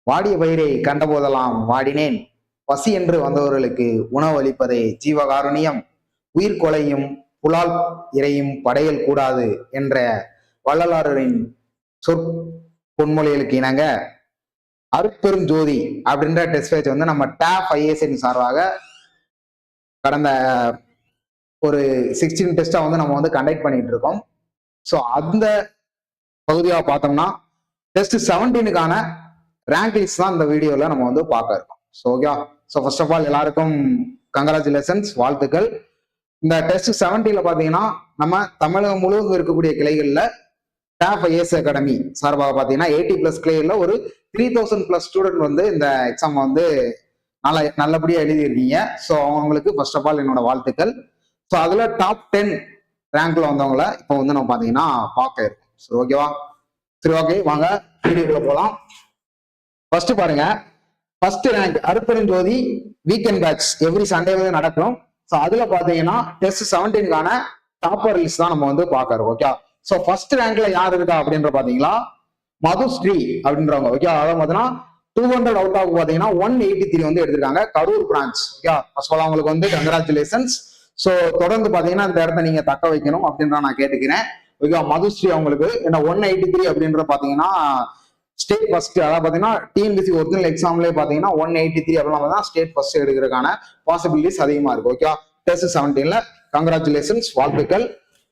வாடிய பயிரை கண்டபோதெல்லாம் வாடினேன். பசி என்று வந்தவர்களுக்கு உணவு அளிப்பதே ஜீவகாருண்யம். உயிர் கொலையும் புலால் இறையும் படையல் கூடாது என்ற வள்ளலாரின் பொன்மொழிகளுக்கு இணங்க அருட்பெரும் ஜோதி அப்படின்ற டெஸ்ட் பேட்ச் வந்து நம்ம டாப் ஐஏஎஸ் சார்பாக கடந்த ஒரு 16 டெஸ்டா வந்து நம்ம வந்து கண்டக்ட் பண்ணிட்டு இருக்கோம். ஸோ அந்த பகுதியாக பார்த்தோம்னா டெஸ்ட் 17க்கான ரேங்க் லிஸ்ட் தான் இந்த வீடியோவில் நம்ம வந்து பார்க்க இருக்கோம். So okay, so first of all எல்லாருக்கும் கங்க்ராச்சுலேஷன்ஸ், வாழ்த்துக்கள். இந்த டெஸ்ட் 17ல பார்த்தீங்கன்னா நம்ம தமிழகம் முழுவதும் இருக்கக்கூடிய கிளைகளில் டாப் ஐஏஎஸ் அகாடமி சார்பாக பார்த்தீங்கன்னா 80+ கிளைகளில் ஒரு 3000+ ஸ்டூடெண்ட் வந்து இந்த எக்ஸாம் வந்து நல்லபடியாக எழுதியிருக்கீங்க. ஸோ அவங்களுக்கு ஃபர்ஸ்ட் ஆஃப் ஆல் என்னோட வாழ்த்துக்கள். ஸோ அதில் டாப் 10 ரேங்க்ல வந்தவங்கள இப்போ வந்து நம்ம பார்த்தீங்கன்னா பார்க்க இருக்கோம். சரி ஓகேவா? சரி ஓகே, வாங்க வீடியோக்குள்ள போகலாம். ஃபர்ஸ்ட் பாருங்க, ஃபர்ஸ்ட் ரேங்க் அருட்பெரும் ஜோதி வீக்கெண்ட் பேட்ச் எவ்ரி சண்டே வந்து நடக்கும். ஸோ அதுல பாத்தீங்கன்னா டெஸ்ட் 17க்கான டாப்பர் லிஸ்ட் தான் நம்ம வந்து பார்க்கறோம். ஓகே, ஸோ ஃபர்ஸ்ட் ரேங்க்ல யார் இருக்கா அப்படின்ற பாத்தீங்களா மதுஸ்ரீ அப்படின்றவங்க. ஓகே, அதாவது பாத்தீங்கன்னா 200 அவுட் ஆஃப் பாத்தீங்கன்னா 183 வந்து எடுத்திருக்காங்க, Karur branch. Okay, first all அவங்களுக்கு வந்து கங்க்ராச்சுலேஷன்ஸ். ஸோ தொடர்ந்து பாத்தீங்கன்னா இந்த இடத்த நீங்க தக்க வைக்கணும் அப்படின்ற நான் கேட்டுக்கிறேன். ஓகே, மதுஸ்ரீ அவங்களுக்கு என்ன 183 அப்படின்ற பாத்தீங்கன்னா ஸ்டேட் ஃபர்ஸ்ட். அதாவது பாத்தீங்கன்னா டிஎன்பிசி ஒரிஜினல் எக்ஸாம்லேயே பாத்தீங்கன்னா 183 அப்படின்னா தான் ஸ்டேட் ஃபர்ஸ்ட் எடுக்கிறதுக்கான பாசிபிலிட்டிஸ் அதிகமா இருக்கு. ஓகே, டெஸ்ட் 17ல கங்க்ராச்சுலேஷன்ஸ், வாழ்த்துக்கள்.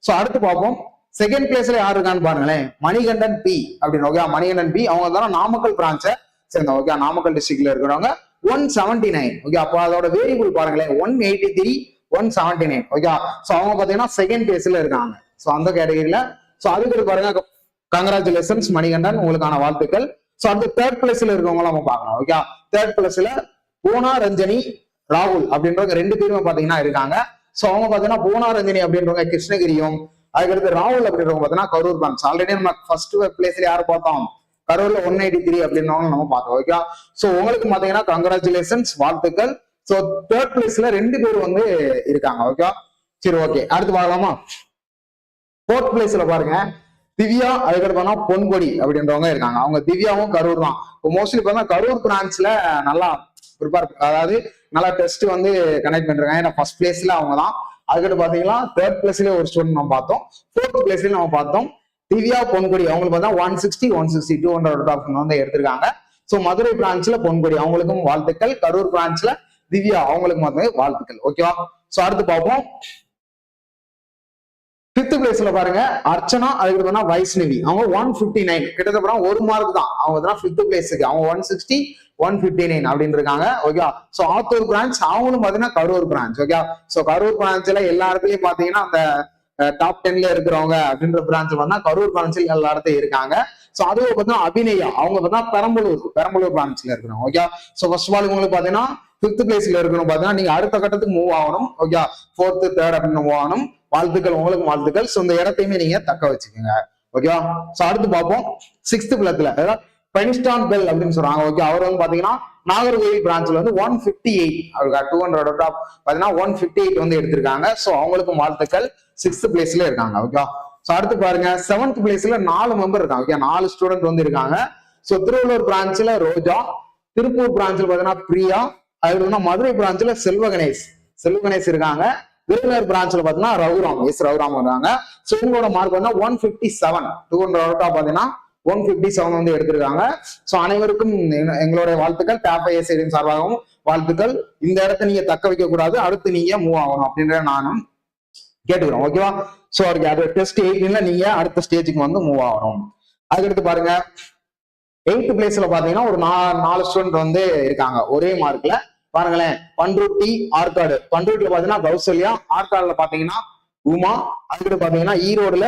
ஸோ அடுத்து பார்ப்போம், செகண்ட் பிளேஸ்ல யாரு இருக்கான்னு பாருங்களேன், மணிகண்டன் பி அப்படின்னு. ஓகே, மணிகண்டன் பி அவங்க தான் நாமக்கல் பிரான்ச்சை சேர்ந்த. ஓகே, நாமக்கல் டிஸ்ட்ரிக்ட்ல இருக்கிறவங்க 179. ஓகே, அப்போ அதோட வேரியபிள் பாருங்களேன் 183 179. ஓகே, ஸோ அவங்க பாத்தீங்கன்னா செகண்ட் பிளேஸ்ல இருக்காங்க. ஸோ அந்த கேட்டகரியில. ஸோ அதுக்கு பாருங்க, கங்க்ராச்சுலேஷன்ஸ் மணிகண்டன், உங்களுக்கான வாழ்த்துக்கள். ஸோ அடுத்து தேர்ட் பிளேஸ்ல இருக்கவங்க நம்ம பார்க்கலாம். ஓகே, தேர்ட் பிளேஸ்ல பூனா ரஞ்சனி ராகுல் அப்படின்றவங்க 2 பேருமே பாத்தீங்கன்னா இருக்காங்க. ஸோ அவங்க பாத்தீங்கன்னா பூனா ரஞ்சனி அப்படின்றவங்க கிருஷ்ணகிரியும், அதுக்கடுத்து ராகுல் அப்படின்றவங்க பாத்தீங்கன்னா கரூர் பிரான்ச். ஆல்ரெடி நம்ம ஃபர்ஸ்ட் பிளேஸ்ல யாரு பார்த்தோம், கரூர்ல 183 அப்படின்றவங்க நம்ம பார்த்தோம். ஓகே, ஸோ உங்களுக்கு பாத்தீங்கன்னா கங்க்ராச்சுலேஷன்ஸ், வாழ்த்துக்கள். ஸோ தேர்ட் பிளேஸ்ல 2 பேர் வந்து இருக்காங்க. ஓகே, சரி ஓகே, அடுத்து பார்க்கலாமா? ஃபோர்த் பிளேஸ்ல பாருங்க திவ்யா, அதுக்கடுத்து பொன்கொடி அப்படின்றவங்க இருக்காங்க. அவங்க திவ்யாவும் கரூர் தான். இப்போ மோஸ்ட்லி பார்த்தா கரூர் பிரான்ச்ல நல்லா ப்ரிப்பேர், அதாவது நல்லா டெஸ்ட் வந்து கனெக்ட் பண்ணிருக்காங்க. ஏன்னா ஃபர்ஸ்ட் பிளேஸ்ல அவங்க தான். அதுக்கடுத்து பாத்தீங்கன்னா தேர்ட் பிளேஸ்ல ஒரு ஸ்டூடெண்ட் நம்ம பார்த்தோம், ஃபோர்த் பிளேஸ்ல நம்ம பார்த்தோம் திவ்யா பொன்கொடி. அவங்களுக்கு பார்த்தா 160 160 200 வந்து எடுத்திருக்காங்க. ஸோ மதுரை பிரான்ச்ல பொன்கொடி அவங்களுக்கும் வாழ்த்துக்கள், கரூர் பிரான்ச்ல திவ்யா அவங்களுக்கு மட்டுமே வாழ்த்துக்கள். ஓகேவா? ஸோ அடுத்து பார்ப்போம், 5th பிளேஸ்ல பாருங்க அர்ச்சனா, அதுக்கு வைஷ்ணவி. அவங்க 159, கிட்டத்தட்ட 1 மார்க் தான். அவங்க 5th பிளேஸுக்கு அவங்க 160 159 அப்படின்னு இருக்காங்க. ஓகே, சோ ஆத்தூர் பிரான்ச் அவங்களும் பாத்தீங்கன்னா Karur branch. Okay, so Karur பிரான்ச்ல எல்லா இடத்துலயும் பாத்தீங்கன்னா அந்த டாப் 10ல இருக்கிறவங்க அப்படின்ற பிரான்ச் பார்த்தா கரூர் பிரான்ச்சில் எல்லா இடத்தையும் இருக்காங்க. சோ அதுவும் பார்த்தீங்கன்னா அபிநயா அவங்க பார்த்தா பெரம்பலூர் பிரான்ச்ல இருக்கிறோம். ஓகே, சோ ஃபர்ஸ்ட் ஆல் உங்களுக்கு பாத்தீங்கன்னா 5th பிளேஸ்ல இருக்கணும். பாத்தீங்கன்னா நீங்க அடுத்த கட்டத்துக்கு மூவ் ஆகணும். ஓகே, 4th 3rd அப்படின்னு மூவ் ஆகணும். வாழ்த்துக்கள், உங்களுக்கு வாழ்த்துக்கள். ஸோ இந்த இடத்தையுமே நீங்க தக்க வச்சுக்கோங்க. ஓகேவா? ஸோ அடுத்து பார்ப்போம், 6th பிளேஸ்ல பெனிஸ்டான் பெல் அப்படின்னு சொல்றாங்க. ஓகே, அவர் வந்து பாத்தீங்கன்னா நாகர்கோவில் பிரான்ச்ல வந்து 158 அவருக்கு 200 பாத்தீங்கன்னா 158 வந்து எடுத்திருக்காங்க. ஸோ அவங்களுக்கும் வாழ்த்துக்கள், 6th பிளேஸ்ல இருக்காங்க. ஓகே, ஸோ அடுத்து பாருங்க 7th பிளேஸ்ல 4 மெம்பர் இருக்காங்க. ஓகே, 4 ஸ்டூடெண்ட் வந்து இருக்காங்க. ஸோ திருவள்ளூர் பிரான்ச்ல ரோஜா, திருப்பூர் பிரான்ச்ல பாத்தீங்கன்னா பிரியா, அதுக்கு மதுரை பிரான்ச்ல செல்வகணேஷ் இருக்காங்க. விருதுநகர் பிரான்ச்ல பாத்தீங்கன்னா ரகுராம் வராங்க. ஸோ இவங்களோட மார்க் வந்து 157 200 பாத்தீங்கன்னா 157 வந்து எடுத்திருக்காங்க. ஸோ அனைவருக்கும் எங்களுடைய வாழ்த்துக்கள், டாப் ஐஏஎஸ் சார்பாகவும் வாழ்த்துக்கள். இந்த இடத்த நீங்க தக்க வைக்க கூடாது, அடுத்து நீங்க மூவ் ஆகணும் அப்படின்ற நானும் கேட்டுக்கிறோம். ஓகேவா? ஸோ அது டெஸ்ட் 18ல நீங்க அடுத்த ஸ்டேஜுக்கு வந்து மூவ் ஆகணும். அதுக்கடுத்து பாருங்க 8th பிளேஸ்ல பாத்தீங்கன்னா ஒரு 4 ஸ்டூடெண்ட் வந்து இருக்காங்க ஒரே மார்க்ல. பாருங்களேன், பண்ருட்டி ஆற்காடு, பண்ருட்டில பாத்தீங்கன்னா கௌசல்யா, ஆற்காடுல பாத்தீங்கன்னா உமா, அதுக்கடுத்து பாத்தீங்கன்னா ஈரோடுல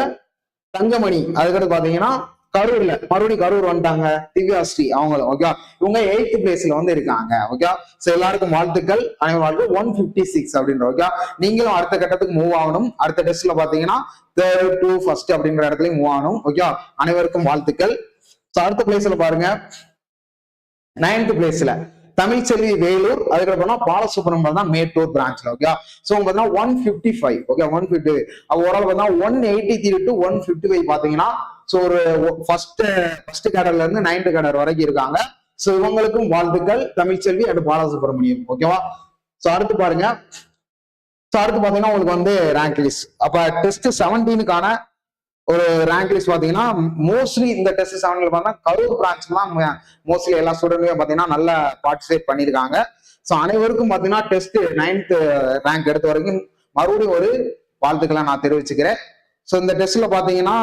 தங்கமணி, அதுக்கடுத்து பாத்தீங்கன்னா கரூர்ல மறுபடியும் கரூர் வந்துட்டாங்க திவ்யாஸ்ரீ அவங்களும். ஓகே, இவங்க 8th பிளேஸ்ல வந்து இருக்காங்க. ஓகே, சோ எல்லாருக்கும் வாழ்த்துக்கள், அனைவரும் 156 அப்படின்ற. ஓகே, நீங்களும் அடுத்த கட்டத்துக்கு மூவ் ஆகணும். அடுத்த டெஸ்ட்ல பாத்தீங்கன்னா 3rd to 1st அப்படிங்கிற இடத்துலயும் மூவ் ஆகணும். ஓகே, அனைவருக்கும் வாழ்த்துக்கள். சோ அடுத்த பிளேஸ்ல பாருங்க 9th பிளேஸ்ல தமிழ்ச்செல்வி வேலூர், அதுக்கப்புறம் பாலசுப்ரமணியம் தான் மேட்டூர் பிரான்ச்ல. ஓகே, சோ பாத்தீங்கன்னா 155. ஓகே, 150 ஓவரால் பார்த்தா 183 to 155 பாத்தீங்கன்னா. ஸோ ஒரு ஃபர்ஸ்ட் கேடர்ல இருந்து 9th கேடர் வரைக்கும் இருக்காங்க. ஸோ இவங்களுக்கும் வாழ்த்துக்கள், தமிழ்ச்செல்வி அண்ட் பாலசுப்ரமணியம். ஓகேவா? ஸோ அடுத்து பாருங்க. ஸோ அடுத்து பாத்தீங்கன்னா உங்களுக்கு வந்து ரேங்க் லிஸ்ட். அப்ப டெஸ்ட் 17க்கான ஒரு ரேங்க் லிஸ்ட் பாத்தீங்கன்னா மோஸ்ட்லி இந்த டெஸ்ட் 7 பார்த்தீங்கன்னா கரூர் பிரான்ச் தான் மோஸ்ட்லி எல்லா ஸ்டூடெண்ட்டுமே பாத்தீங்கன்னா நல்லா பார்ட்டிசிபேட் பண்ணியிருக்காங்க. ஸோ அனைவருக்கும் பாத்தீங்கன்னா டெஸ்ட் 9th ரேங்க் எடுத்த வரைக்கும் மறுபடியும் ஒரு வாழ்த்துக்களை நான் தெரிவிச்சுக்கிறேன். ஸோ இந்த டெஸ்ட்ல பாத்தீங்கன்னா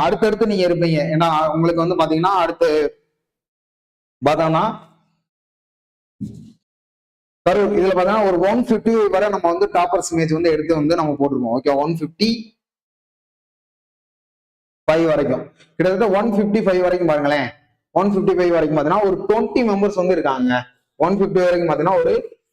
அடுத்தடுத்து நீங்க இருப்பீங்க. ஏன்னா உங்களுக்கு வந்து பாத்தீங்கன்னா அடுத்து பார்த்தோம்னா கரூர் இதுல பாத்தீங்கன்னா ஒரு 150 வரை நம்ம வந்து டாப்பர்ஸ் இமேஜ் வந்து எடுத்து வந்து நம்ம போட்டிருக்கோம். ஓகே, 155 வரைக்கும், கிட்டத்தட்ட 155 வரைக்கும் பாருங்களேன். 155 வரைக்கும் பாத்தீங்கன்னா ஒரு 20 மெம்பர்ஸ் வந்து இருக்காங்க. 150 வரைக்கும் பாத்தீங்கன்னா ஒரு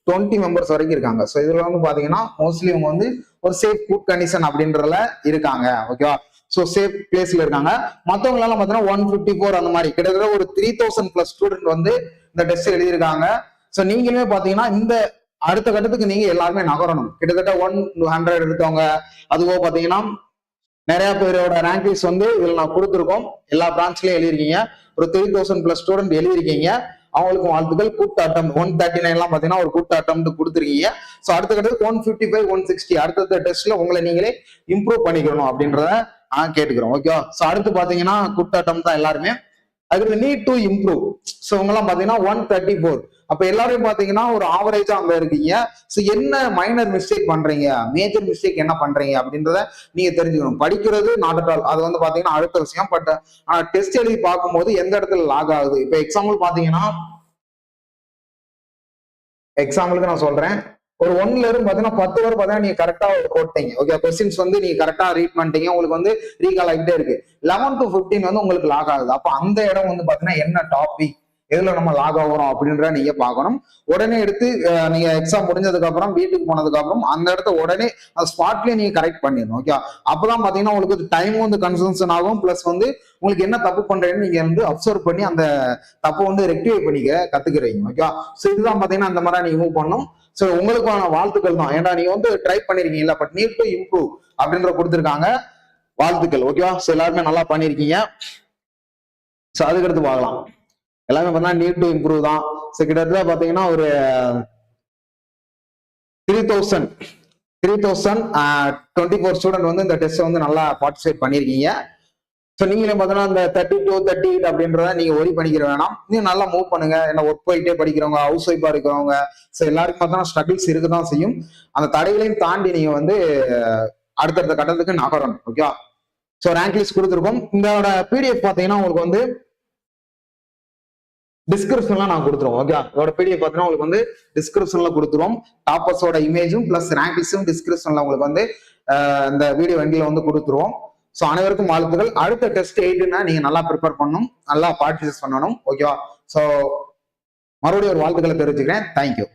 20 மெம்பர்ஸ் வரைக்கும் இருக்காங்க. ஸோ இதுல வந்து பாத்தீங்கன்னா மோஸ்ட்லி இவங்க வந்து ஒரு சேஃப் குட் கண்டிஷன் அப்படின்றதுல இருக்காங்க. ஓகேவா? ஸோ சேஃப் பிளேஸ்ல இருக்காங்க. மற்றவங்க எல்லாம் பாத்தீங்கன்னா 154 அந்த மாதிரி கிட்டத்தட்ட ஒரு 3000+ ஸ்டூடெண்ட் வந்து இந்த டெஸ்ட் எழுதியிருக்காங்க. ஸோ நீங்களுமே பாத்தீங்கன்னா இந்த அடுத்த கட்டத்துக்கு நீங்க எல்லாருமே நகரணும். கிட்டத்தட்ட 100 எடுத்தவங்க, அதுவோ பாத்தீங்கன்னா நிறைய பேரோட ரேங்க் லிஸ்ட் வந்து இதுல நான் கொடுத்துருக்கோம். எல்லா பிரான்ச்லயும் எழுதிருக்கீங்க. ஒரு 3000+ ஸ்டூடெண்ட் எழுதிருக்கீங்க. அவங்களுக்கு வாழ்த்துக்கள். கூட்டாட்டம் 139 எல்லாம் பாத்தீங்கன்னா ஒரு கூட்டாட்டம் கொடுத்துருக்கீங்க. ஸோ அடுத்த கட்டத்துக்கு 155, 160 அடுத்த டெஸ்ட்ல உங்களை நீங்களே இம்ப்ரூவ் பண்ணிக்கணும் அப்படின்றத நான் கேட்டுக்கிறோம். ஓகேவா? ஸோ அடுத்து பாத்தீங்கன்னா கூட்டாட்டம் தான் எல்லாருமே. அதுக்கு நீட் டு இம்ப்ரூவ். ஸோ இவங்கெல்லாம் பாத்தீங்கன்னா 134. அப்ப எல்லாரும் பாத்தீங்கன்னா ஒரு ஆவரேஜா அங்க இருக்கீங்க. ஸோ என்ன மைனர் மிஸ்டேக் பண்றீங்க, மேஜர் மிஸ்டேக் என்ன பண்றீங்க அப்படின்றத நீங்க தெரிஞ்சுக்கணும். படிக்கிறது நாட் அட் ஆல், அது வந்து பாத்தீங்கன்னா அடுத்த விஷயம். பட் ஆனா டெஸ்ட் எழுதி பார்க்கும்போது எந்த இடத்துல லாக் ஆகுது. இப்ப எக்ஸாம்பிள் பாத்தீங்கன்னா எக்ஸாம்பிளுக்கு நான் சொல்றேன், ஒரு 1ல இருந்து பாத்தீங்கன்னா 10 வரை பாத்தீங்கன்னா நீங்க கரெக்டா போட்டீங்க. ஓகே, கொஸ்டின்ஸ் வந்து நீங்க கரெக்டா ரீட் பண்ணிட்டீங்க, உங்களுக்கு வந்து ரீகால் ஆகிட்டே இருக்கு. 11 to 15 வந்து உங்களுக்கு லாக் ஆகுது. அப்ப அந்த இடம் வந்து பாத்தீங்கன்னா என்ன டாபிக், எதுல நம்ம லாக் ஆகுறோம் அப்படின்ற நீங்க பார்க்கணும். உடனே எடுத்து நீங்க எக்ஸாம் முடிஞ்சதுக்கு அப்புறம் வீட்டுக்கு போனதுக்கு அப்புறம் அந்த இடத்த உடனே ஸ்பாட்லயே நீங்க கரெக்ட் பண்ணிடணும். ஓகே, அப்பதான் பாத்தீங்கன்னா உங்களுக்கு டைமும் வந்து கன்சம்ஷன் ஆகும். பிளஸ் வந்து உங்களுக்கு என்ன தப்பு பண்றேன்னு நீங்க வந்து அப்சர்வ் பண்ணி அந்த தப்பை வந்து ரெக்டிஃபை பண்ணிக்க கத்துக்கிறீங்க. ஓகே, ஸோ இதுதான் பாத்தீங்கன்னா அந்த மாதிரி நீங்க மூவ் பண்ணணும். ஸோ உங்களுக்கான வாழ்த்துக்கள் தான். ஏன்னா நீங்க வந்து ட்ரை பண்ணிருக்கீங்கல்ல, பட் நீட் டு இம்ப்ரூவ் அப்படின்ற கொடுத்துருக்காங்க. வாழ்த்துக்கள். ஓகேவா? ஸோ எல்லாருமே நல்லா பண்ணிருக்கீங்க. ஸோ அதுக்கடுத்து பார்க்கலாம். எல்லாமே பார்த்தீங்கன்னா நீட் டு இம்ப்ரூவ் தான். ஸோ கிட்டத்தட்ட பார்த்தீங்கன்னா ஒரு 3024 ஸ்டூடெண்ட் வந்து இந்த டெஸ்ட் வந்து நல்லா பார்ட்டிசிபேட் பண்ணிருக்கீங்க. ஸோ நீங்களே பார்த்தீங்கன்னா இந்த 32, 38 அப்படின்றத நீங்க ஒரி பண்ணிக்கிற வேணாம். இன்னும் நல்லா மூவ் பண்ணுங்க. ஏன்னா ஒர்க் போயிட்டே படிக்கிறவங்க, ஹவுஸ் ஒய்ஃபா இருக்கிறவங்க, ஸோ எல்லாருக்கும் பார்த்தீங்கன்னா ஸ்ட்ரகிள்ஸ் இருக்குதான் செய்யும். அந்த தடைகளையும் தாண்டி நீங்க வந்து அடுத்தடுத்த கட்டத்துக்கு நகரணும். ஓகேவா? ஸோ ரேங்க் லிஸ்ட் கொடுத்துருக்கோம். இதோட பிடிஎஃப் பார்த்தீங்கன்னா உங்களுக்கு வந்து டிஸ்கிரிப்ஷன்ல நான் கொடுத்துருவோம். ஓகே, இதோட பிடிஎஃப் பார்த்தீங்கன்னா உங்களுக்கு வந்து டிஸ்கிரிப்ஷன்ல கொடுத்துருவோம். டாப்பர்ஸோட இமேஜும் பிளஸ் ரேங்க் லிஸ்டும் டிஸ்கிரிப்ஷன்ல உங்களுக்கு வந்து இந்த வீடியோ வண்டியில வந்து கொடுத்துருவோம். ஸோ அனைவருக்கும் வாழ்த்துக்கள். அடுத்த டெஸ்ட் 8னா நீங்க நல்லா ப்ரிப்பேர் பண்ணணும், நல்லா பார்ட்டிசிபேட் பண்ணணும். ஓகேவா? ஸோ மறுபடியும் ஒரு வாழ்த்துக்களை தெரிவிச்சுக்கிறேன். தேங்க்யூ.